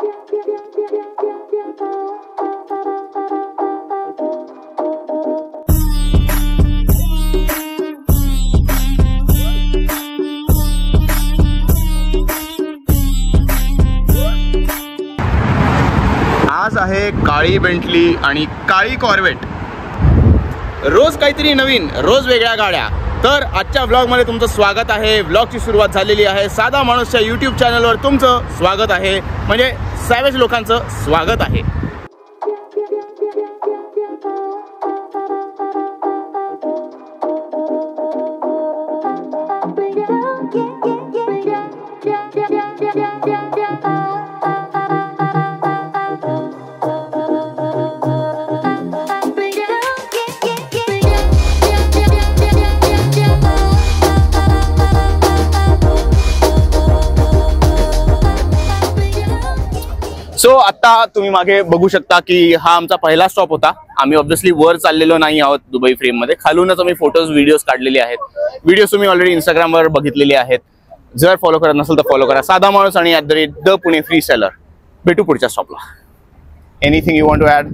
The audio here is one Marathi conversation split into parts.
आज आहे काळी बेंटली आणि काळी कॉर्वेट. रोज काहीतरी नवीन, रोज वेगळ्या गाड्या. तर आजच्या व्लॉगमध्ये तुमचं स्वागत आहे. व्लॉगची सुरुवात झालेली आहे. साधा माणूसच्या यूट्यूब चॅनलवर तुमचं स्वागत आहे, म्हणजे सॅवेज लोकांचं स्वागत आहे. सो आता तुम्ही मागे बघू शकता की हा आमचा पहिला स्टॉप होता. आम्ही ऑब्व्हियसली वर चाललेलो नाही आहोत दुबई फ्रेम मध्ये. खालूनच आम्ही फोटोज व्हिडिओज काढलेले आहेत. व्हिडिओज तुम्ही ऑलरेडी इंस्टाग्रामवर बघितलेले आहेत. जर फॉलो करत नसेल तर फॉलो करा. साधा माणूस आणि @द पुणे फ्री सेलर. भेटू पुढच्या स्टॉपला. Anything you want to add?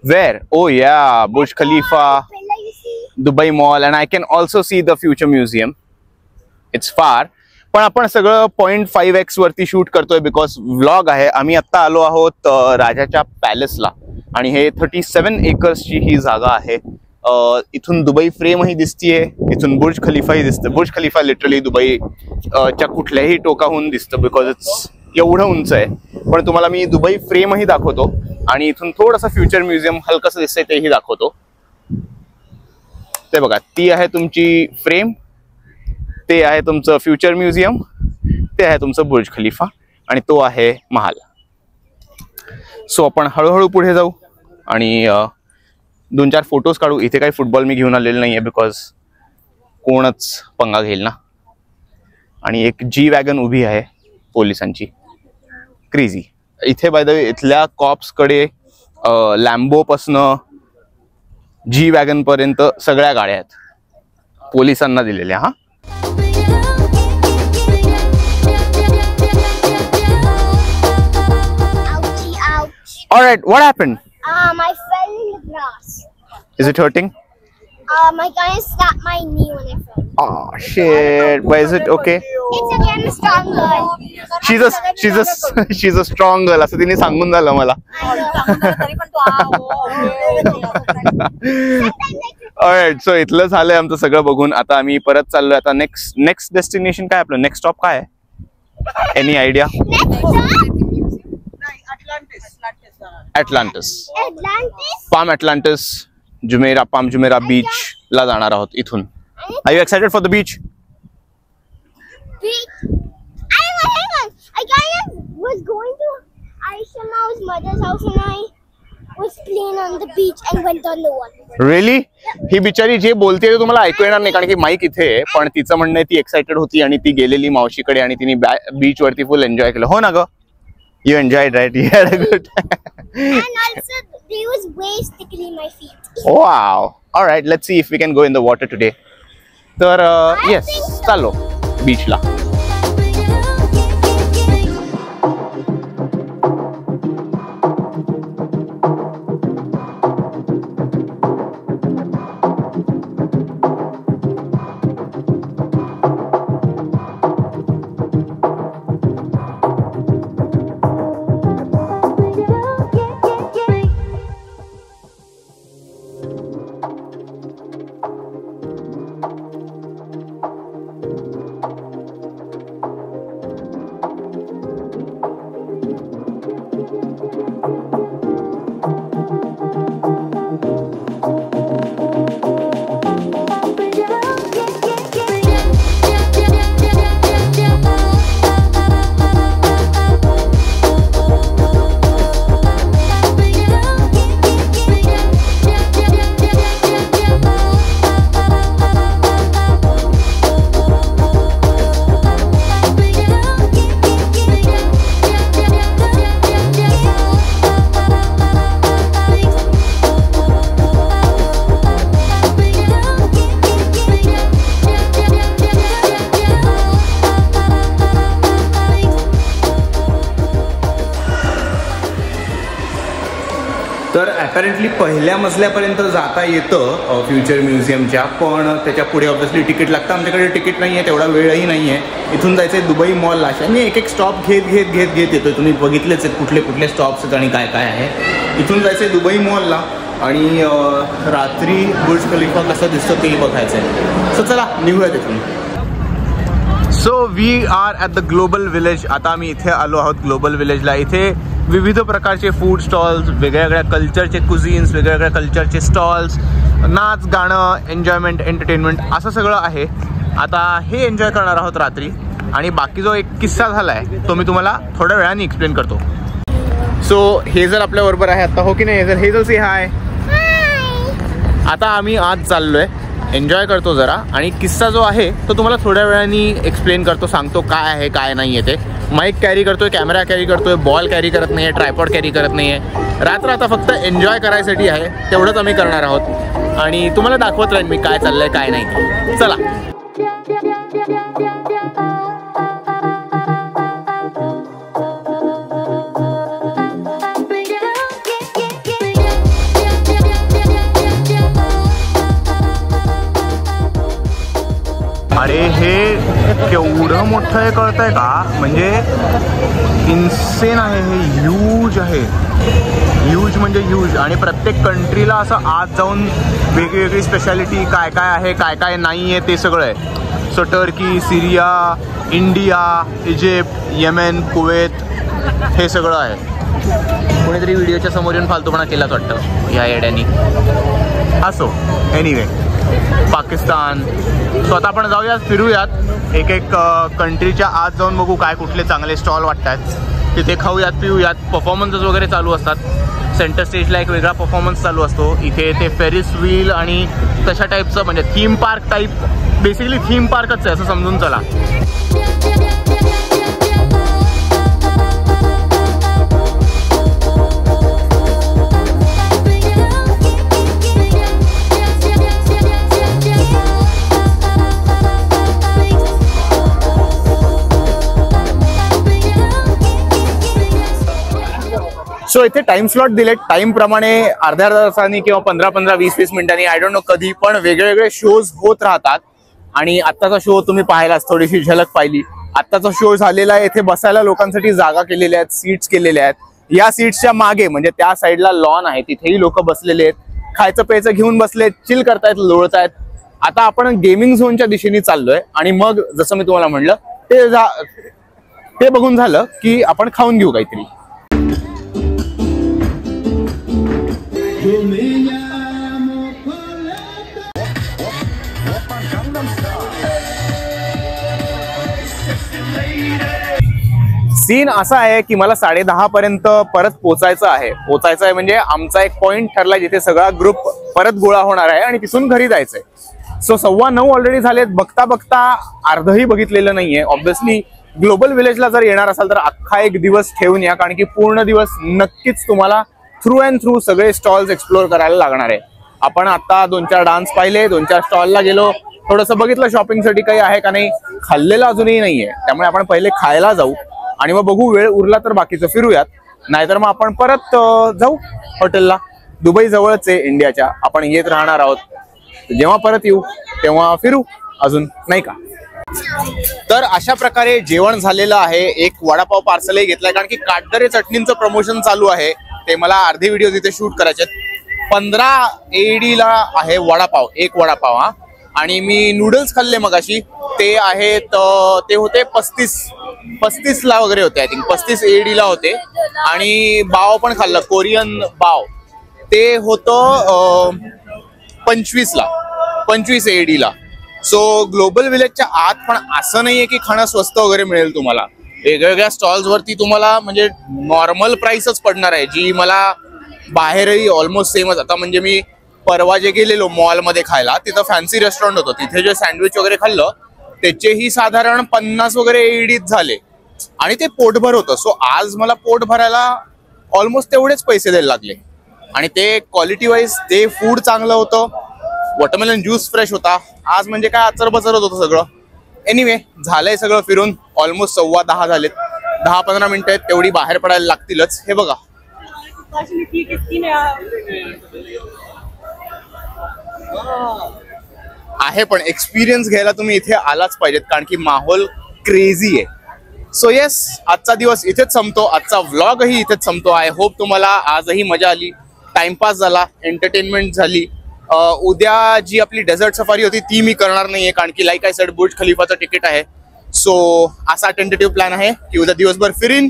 Where? Oh yeah, Burj Khalifa, Dubai Mall, and I can also see the Future Museum. It's far, पण आपण सगळं 0.5x वरती शूट करतोय बिकॉज व्लॉग आहे. आम्ही आता आलो आहोत राजाच्या पॅलेसला आणि हे 37 एकर्सची ही जागा आहे. इथून दुबई फ्रेमही दिसतीये, इथून बुर्ज खलिफाही दिसतं. बुर्ज खलिफा लिटरली दुबई च्या कुठल्याही टोकाहून दिसतं बिकॉज इट्स एवढं उंच आहे. पण तुम्हाला मी दुबई फ्रेमही दाखवतो आणि इथून थोडंसं फ्युचर म्युझियम हलकंसं दिसतंय तेही दाखवतो. ते बघा, ती आहे तुमची फ्रेम, ते आहे तुमचं फ्युचर म्युझियम, ते आहे तुमचं बुर्ज खलिफा आणि तो आहे महाल. सो आपण हळूहळू पुढे जाऊ आणि 2-4 फोटोज काढू. इथे काही फुटबॉल मी घेऊन आलेलं नाहीये बिकॉज कोणच पंगा घेईल ना. आणि एक जी वॅगन उभी आहे पोलिसांची, क्रेझी. इथे बाय द वे इथल्या कॉप्स कडे लॅम्बो पासनं जी वॅगन पर्यंत सगळ्या गाड्या आहेत पोलिसांना दिलेल्या. हा Alright, what happened? I fell in the grass. Is it hurting? My guy slapped my knee when I fell. Oh shit! But is it okay? It's okay, I'm a strong girl. She's a strong girl. असं तिने सांगून झालं मला. Alright, so इथलं झालंय आमचं सगळं बघून. आता आम्ही परत चाललोय. आता नेक्स्ट डेस्टिनेशन काय आपलं? नेक्स्ट स्टॉप काय आहे? Any idea? Atlantis. Palm Atlantis, Palm Jumeirah beach ला जाणार आहोत इथून. Are you excited for the beach? Hang on. I kind of was going to Aisha Ma's mother's house and I was playing on the beach and went on the water. Really? ही बिचारी जे बोलते ते तुम्हाला ऐकू येणार नाही कारण की माईक इथे आहे. पण तिचं म्हणणं आहे ती एक्साइटेड होती आणि ती गेलेली मावशीकडे आणि तिने बीच वरती फुल एन्जॉय केलं. हो ना ग? You enjoyed, right? You had a good time. And also, there was waves tickling my feet. Wow. All right, let's see if we can go in the water today. तर yes, चलो बीचला. ॲपॅरेंटली पहिल्या मजल्यापर्यंत जाता येतं फ्युचर म्युझियमच्या, पण त्याच्या पुढे ऑब्व्हियसली तिकीट लागतं. आमच्याकडे तिकीट नाही आहे, तेवढा वेळही नाही आहे. इथून जायचं आहे दुबई मॉलला. अशाने एक एक स्टॉप घेत येतो. तुम्ही बघितलेच आहेत कुठले कुठले स्टॉप्स आहेत आणि काय काय आहे. इथून जायचं आहे दुबई मॉलला आणि रात्री बुर्ज खलिफा कसं दिसतं ते बघायचं आहे. सो चला निघूया तिथून. So we are at the global village. आता आम्ही इथे आलो आहोत ग्लोबल विलेजला. इथे विविध प्रकारचे फूड स्टॉल्स, वेगवेगळ्या कल्चरचे कुझिन्स, वेगवेगळ्या कल्चरचे स्टॉल्स, नाच गाणं, एन्जॉयमेंट, एंटरटेनमेंट असं सगळं आहे. आता हे एन्जॉय करणार आहोत रात्री. आणि बाकी जो एक किस्सा झाला आहे तो मी तुम्हाला थोड्या वेळाने एक्सप्लेन करतो. सो हेझल आपल्याबरोबर आहे आता, हो की नाही हेझल? हेझल से हाय. आता आम्ही आज चाललोय, एन्जॉय करतो जरा, आणि किस्सा जो आहे तो तुम्हाला थोड्या वेळाने एक्सप्लेन करतो, सांगतो काय आहे काय नाही आहे ते. माईक कॅरी करतोय, कॅमेरा कॅरी करतोय, बॉल कॅरी करत नाही आहे, ट्रायपॉड कॅरी करत नाही आहे. रात्र आता फक्त एन्जॉय करायसाठी आहे, तेवढंच आम्ही करणार आहोत आणि तुम्हाला दाखवत राहीन मी काय चाललंय काय नाही. चला. अरे हे केवढं मोठं आहे कळतंय का? म्हणजे इन्सेन आहे हे, ह्यूज आहे, ह्यूज म्हणजे ह्यूज. आणि प्रत्येक कंट्रीला असं आत जाऊन वेगळी स्पेशालिटी काय काय आहे काय काय नाही आहे ते सगळं आहे. सो टर्की, सिरिया, इंडिया, इजिप्त, येमेन, कुवेत हे सगळं आहे. कोणीतरी व्हिडिओच्या समोर येऊन फालतूपणा केलाच वाटतं ह्या येड्यांनी. असो, एनिवे पाकिस्तान. सो आता आपण जाऊयात, फिरूयात, एक एक कंट्रीच्या आत जाऊन बघू काय कुठले चांगले स्टॉल वाटतात. तिथे खाऊयात, पिऊयात, परफॉर्मन्सेस वगैरे चालू असतात. सेंटर स्टेजला एक वेगळा परफॉर्मन्स चालू असतो. इथे ते फेरिस व्हील आणि तशा टाईपचं, म्हणजे theme park type, basically theme पार्कच आहे असं समजून चला. सो इथे टाइम स्लॉट दिलेत, टाइम प्रमाणे अर्ध्या तासांनी किंवा 15-15, 20-20 मिनिटांनी, आय डोंट नो कधी, पण वेगवेगळे शोज होत राहतात. आणि आत्ताचा शो तुम्ही पाहिलाच, थोडीशी झलक पाहिली. आत्ताचा शो झालेला आहे. इथे बसायला लोकांसाठी जागा केलेल्या आहेत, सीट्स केलेल्या आहेत. या सीट्सच्या मागे म्हणजे त्या साईडला लॉन आहे, तिथेही लोक बसलेले आहेत, खायचं प्यायचं घेऊन बसलेत, चिल करतायत, लोळतायत. आता आपण गेमिंग झोनच्या दिशेने चाललोय आणि मग जसं मी तुम्हाला म्हणलं ते बघून झालं की आपण खाऊन घेऊ काहीतरी. सीन असा आहे की मला 10:30 पर्यंत परत पोचायचं आहे म्हणजे आमचा एक पॉइंट ठरला जिथे सगळा ग्रुप परत गोळा होणार आहे आणि तिथून घरी जायचंय. सो 9:15 ऑलरेडी झालेत. बघता बघता अर्धही बघितलेलं नाहीये. ऑब्व्हियसली ग्लोबल विलेजला जर येणार असाल तर अख्खा एक दिवस ठेवून या, कारण की पूर्ण दिवस नक्कीच तुम्हाला थ्रू अँड थ्रू सगळे स्टॉल्स एक्सप्लोर करायला लागणार आहे. आपण आता 2-4 डान्स पाहिले, 2-4 स्टॉलला गेलो, थोडंसं बघितलं शॉपिंगसाठी काही आहे का नाही. खाल्लेलं अजूनही नाहीये, त्यामुळे आपण पहिले खायला जाऊ आणि मग बघू वेळ उरला तर बाकीचं फिरूयात, नाहीतर मग आपण परत जाऊ हॉटेलला. दुबई जवळच आहे इंडियाच्या, आपण येत राहणार आहोत. जेव्हा परत येऊ तेव्हा फिरू अजून, नाही का? तर अशा प्रकारे जेवण झालेलं आहे. एक वडापाव पार्सलही घेतलाय, कारण की काटदरे चटणींचं प्रमोशन चालू आहे. ते मला अर्धे व्हिडिओ तिथे शूट करायचे. 15 AED ला आहे वडापाव, एक वडापाव हा. आणि मी नूडल्स खाल्ले मगाशी, ते आहेत, ते होते 35 ला वगैरे होते, आय थिंक 35 AED ला होते. आणि बाव पण खाल्लं, कोरियन बाव, ते होतं 25 AED ला. सो ग्लोबल विलेजच्या आत पण असं नाहीये की खाणं स्वस्त वगैरे मिळेल तुम्हाला. वेगवेगळ्या स्टॉल्स वरती तुम्हाला म्हणजे नॉर्मल प्राइसच पडणार आहे, जी मला बाहेरही ऑलमोस्ट सेमच. आता म्हणजे मी परवा जे गेलेलो मॉलमध्ये खायला, तिथं फॅन्सी रेस्टॉरंट होतं, तिथे जे सँडविच वगैरे खाल्लं त्याचेही साधारण 50 वगैरे AED झाले आणि ते पोटभर होतं. सो आज मला पोट भरायला ऑलमोस्ट तेवढेच पैसे द्यायला लागले. आणि ते क्वालिटी वाईज ते फूड चांगलं होतं. वॉटरमेलन ज्यूस फ्रेश होता. आज म्हणजे काय अचर बचर होतं सगळं. एनिवे झालंय सगळं फिरून, ऑलमोस्ट 10:15 झालेत. 10-15 मिनिटं आहेत तेवढी बाहेर पडायला लागतीलच. हे बघा आहे पण एक्सपिरियन्स घ्यायला तुम्ही इथे आलाच पाहिजेत, कारण की माहोल क्रेझी आहे. सो येस, आजचा दिवस इथेच संपतो, आजचा व्लॉगही इथेच संपतो. आय होप तुम्हाला आजही मजा आली, टाइमपास झाला, एंटरटेनमेंट झाली. उद्या जी आपली डेझर्ट सफारी होती ती मी करणार नाहीये, कारण की लाईक आय सेड बुर्ज खलिफाचं तिकीट आहे. सो असा टेंटेटिव्ह प्लॅन आहे की उद्या दिवसभर फिरीन,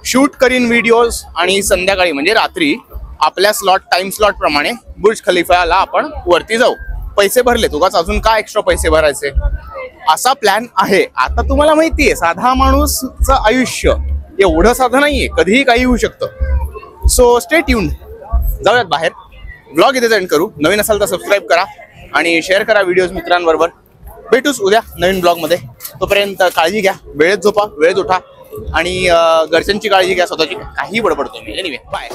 शूट करीन व्हिडिओज, आणि संध्याकाळी म्हणजे रात्री आपल्या टाइम स्लॉट प्रमाणे बुर्ज खलिफाला आपण वरती जाऊ. पैसे भरले तुगाच, अजून का एक्स्ट्रा पैसे भरायचे, असा प्लॅन आहे. आता तुम्हाला माहितीये साधा माणूसचं आयुष्य एवढं साधं नाहीये, कधीही काही होऊ शकतं. So stay tuned. जाऊयात बाहेर. व्लॉग इथे एंड करू. नवीन असाल तर सबस्क्राईब करा आणि शेअर करा व्हिडिओज मित्रांबरोबर. भेटूच उद्या नवीन ब्लॉगमध्ये. तोपर्यंत काळजी घ्या, वेळेत झोपा, वेळेत उठा, आणि घरच्यांची काळजी घ्या, स्वतःची. काही बडबडतो मी. Anyway, bye.